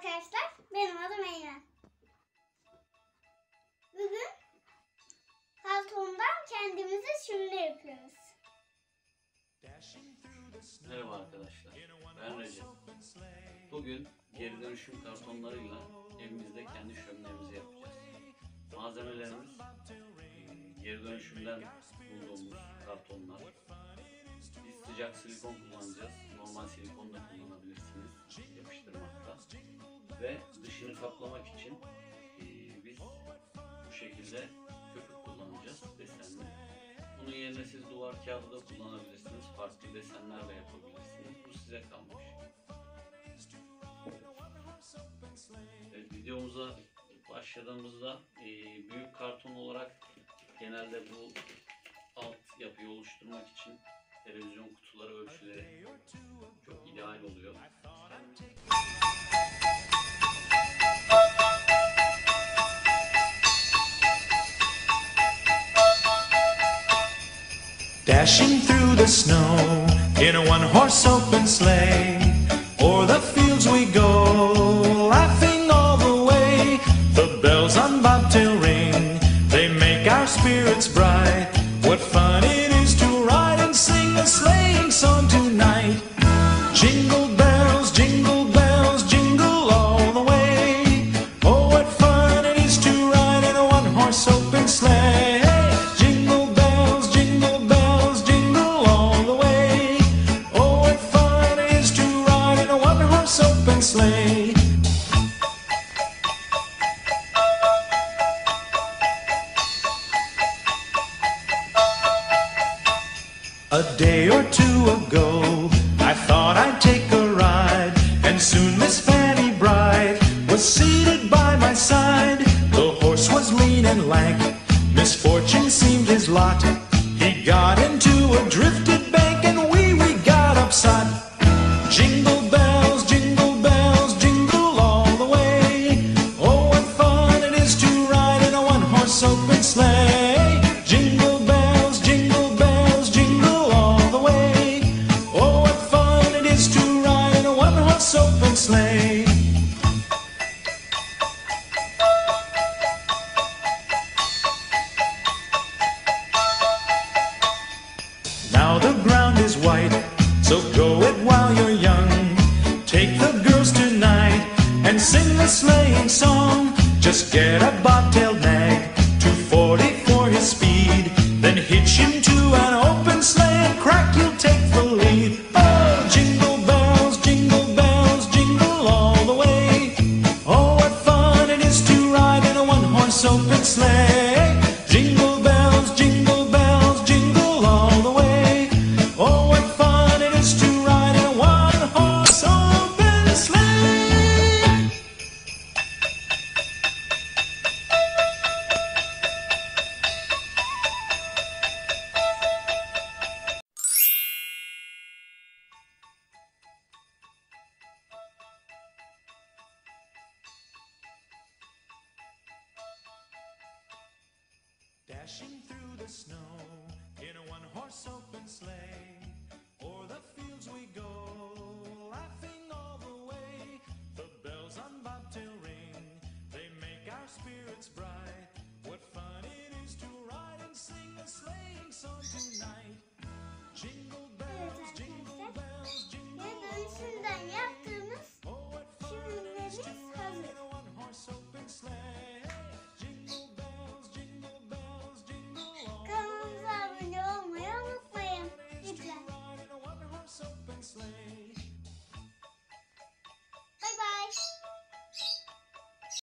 arkadaşlar, benim adım Eymen. Bugün kartondan kendimize şunu yapıyoruz. Merhaba arkadaşlar, ben Recep. Bugün geri dönüşüm kartonlarıyla evimizde kendi şöminemizi yapacağız. Malzemelerimiz geri dönüşümden bulduğumuz kartonlar. Biz sıcak silikon kullanacağız. Normal silikon da kullanabilirsiniz yapıştırmakta. Ve dışını kaplamak için biz bu şekilde köpük kullanacağız, desenli. Bunun yerine siz duvar kağıdı da kullanabilirsiniz. Farklı desenlerle yapabilirsiniz. Bu size kalmış. Evet, videomuza başladığımızda büyük karton olarak genelde bu alt yapıyı oluşturmak için televizyon kutuları ölçüleri çok ideal oluyor. Dashing through the snow in a one-horse open sleigh, o'er the fields we go, laughing all the way. The bells on bobtail ring, they make our spirits bright. What fun it is to ride and sing a sleighing song tonight. Jingle bells, jingle all the way. Oh, what fun it is to ride in a one-horse open sleigh. Open sleigh. A day or two ago, I thought I'd take a ride, and soon Miss Fanny Bright was seated by my side. The horse was lean and lank, misfortune seemed his lot. He got into a drifted bank, and we got upset. Jingle bells, jingle all the way. Oh, what fun it is to ride in a one-horse open sleigh. Jingle bells, jingle all the way. Oh, what fun it is to ride in a one-horse open sleigh. Now the ground is white, so go it while you're young. Take the girls tonight and sing the sleighing song. Just get a bobtailed nag, 240 for his speed. Then hitch him to an open sleigh and crack, you'll take the lead. Oh, jingle bells, jingle all the way. Oh, what fun it is to ride in a one-horse open sleigh. Jingle bells, jingle all the way. Oh, what fun it is to ride in a one-horse open sleigh. Dashing through the snow in a one-horse open sleigh.